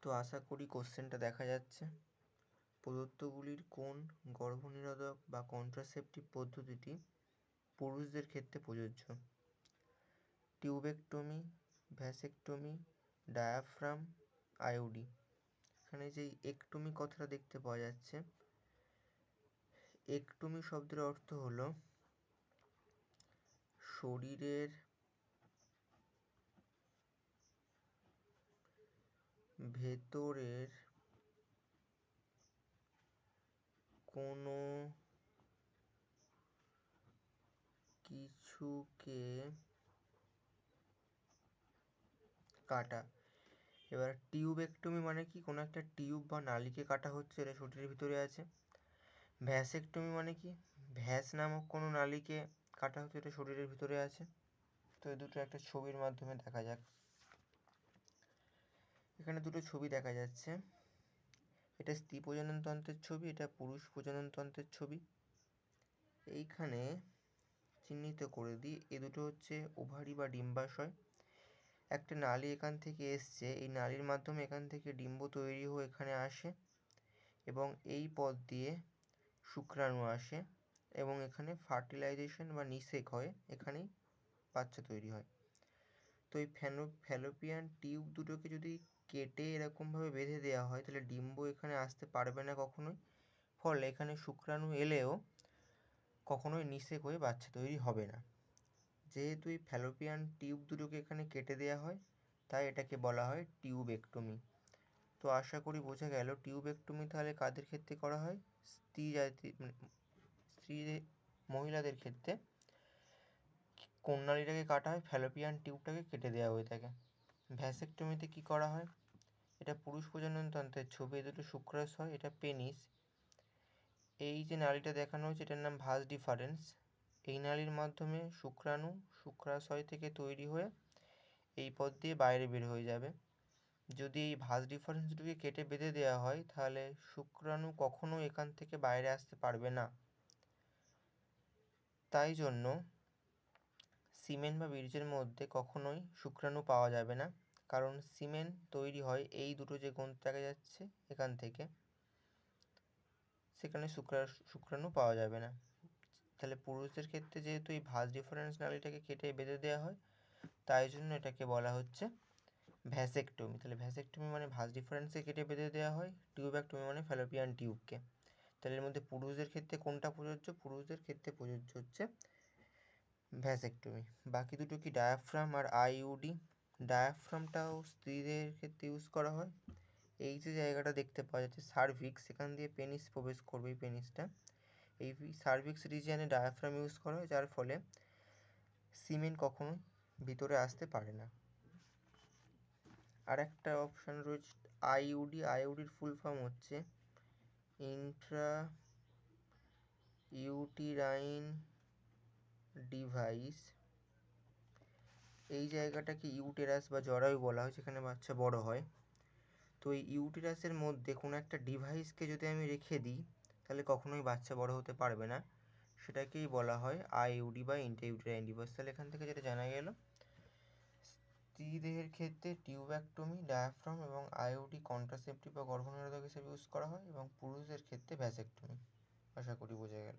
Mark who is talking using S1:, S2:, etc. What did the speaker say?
S1: তো আশা করি কোশ্চেনটা দেখা যাচ্ছে। প্রদত্তগুলির কোন গর্ভনিরোধক বা কন্ট্রাসেপটিভ পদ্ধতিটি পুরুষদের ক্ষেত্রে প্রযোজ্য? Tubectomy, vasectomy, diaphragm, IUD. এখানে যেই একটমি কথাটা দেখতে পাওয়া যাচ্ছে, একটমি শব্দের অর্থ হলো শরীরের ভেতরের কোনো কিছুকে কাটা। এবার টিউবেক্টমি মানে কি, কোনো একটা টিউব বা নালীকে কাটা হচ্ছে, এটা শরীরের ভিতরে আছে। ভ্যাসেক্টমি মানে কি, ভ্যাস নামক কোনো নালীকে কাটা হচ্ছে, এটা শরীরের ভিতরে আছে। তো এই দুটো একটা ছবির মাধ্যমে দেখা যাক। এখানে দুটো ছবি দেখা যাচ্ছে, এটা স্ত্রী প্রজননতন্ত্রের ছবি, এটা পুরুষ প্রজননতন্ত্রের ছবি। এইখানে চিহ্নিত করে দিই, এ দুটো হচ্ছে ওভারি বা ডিম্বাশয়। একটা নালী এখান থেকে এসছে, এই নালীর মাধ্যমে এখান থেকে ডিম্ব তৈরি হয়ে এখানে আসে এবং এই পথ দিয়ে শুক্রাণু আসে এবং এখানে ফার্টিলাইজেশন বা নিষেক হয়, এখানেই বাচ্চা তৈরি হয়। তো এই ফ্যালোপিয়ান টিউব দুটোকে যদি কেটে এরকমভাবে বেঁধে দেওয়া হয়, তাহলে ডিম্ব এখানে আসতে পারবে না কখনোই। ফলে এখানে শুক্রাণু এলেও কখনোই নিষেক হয়ে বাচ্চা তৈরি হবে না। যেহেতু এই ফ্যালোপিয়ান টিউব দুটোকে এখানে কেটে দেওয়া হয়, তাই এটাকে বলা হয় টিউবেক্টমি। তো আশা করি বোঝা গেল টিউবেক্টমি তাহলে কাদের ক্ষেত্রে করা হয়? স্ত্রী মহিলাদের ক্ষেত্রে কোন নালীটাকে কাটা হয়? ফ্যালোপিয়ান টিউবটাকে কেটে দেওয়া হয়ে থাকে। ভ্যাসেক্টমিতে কি করা হয়? এটা পুরুষ প্রজননতন্ত্রের ছবি, এ দুটো শুক্রাশয়, এটা পেনিস। এই যে নালীটা দেখানো হয়েছে এটার নাম ভাস ডিফারেন্স। এই নালীর মাধ্যমে শুক্রাণু শুক্রাশয় থেকে তৈরি হয়ে এই পথ দিয়ে বাইরে বের হয়ে যাবে। যদি এই ভাস ডিফারেন্স দুটোকে কেটে বেঁধে দেওয়া হয়, তাহলে শুক্রাণু কখনো এখান থেকে বাইরে আসতে পারবে না। তাই জন্য সিমেন বা বীর্যের মধ্যে কখনোই শুক্রাণু পাওয়া যাবে না, কারণ সিমেন তৈরি হয় এই দুটো যে গ্রন্থি দেখা যাচ্ছে এখান থেকে, সেখানে শুক্রাণু পাওয়া যাবে না। তাহলে পুরুষদের ক্ষেত্রে যেহেতু এই ভাস ডিফারেন্স নালীটাকে কেটে বেঁধে দেওয়া হয়, তাই জন্য এটাকে বলা হচ্ছে ভ্যাসেক্টমি। তাহলে ভ্যাসেক্টমি মানে ভাস ডিফারেন্সে কেটে বেঁধে দেওয়া হয়, টিউবেক্টমি মানে ফ্যালোপিয়ান টিউবকে। তাহলে এর মধ্যে পুরুষদের ক্ষেত্রে কোনটা প্রযোজ্য? পুরুষদের ক্ষেত্রে প্রযোজ্য হচ্ছে ভ্যাসেক্টমি। বাকি দুটো কি, ডায়াফ্রাম আর আইইউডি। ডায়াফ্রামটাও স্ত্রীদের ক্ষেত্রে ইউজ করা হয়। এই যে জায়গাটা দেখতে পাওয়া যাচ্ছে সার্ভিক্স, সেখান দিয়ে পেনিস প্রবেশ করবে, এই পেনিসটা, এই সার্ভিক্স রিজিয়নে ডায়াফ্রাম ইউজ করা হয়, যার ফলে সিমেন কখনো ভিতরে আসতে পারে না। আর একটা অপশান রয়েছে আইইউডি। আইইউডির ফুল ফর্ম হচ্ছে ইন্ট্রা ইউটিরাইন ডিভাইস। এই জায়গাটাকে ইউটেরাস বা জরায়ু বলা হয়, যেখানে বাচ্চা বড় হয়। তো এই ইউটেরাসের মধ্যে কোনো একটা ডিভাইসকে যদি আমি রেখে দিই, তাহলে কখনোই বাচ্চা বড় হতে পারবে না, সেটাকেই বলা হয় আইইউডি বা ইন্ট্রা-ইউটেরাইন ডিভাইস। তাহলে এখান থেকে যেটা জানা গেল, স্ত্রীদের ক্ষেত্রে টিউবেক্টমি, ডায়াফ্রাম এবং আইইউডি কন্ট্রাসেপটিভ বা গর্ভনিরোধক হিসেবে ইউজ করা হয় এবং পুরুষদের ক্ষেত্রে ভ্যাসেক্টমি। আশা করি বোঝা গেল।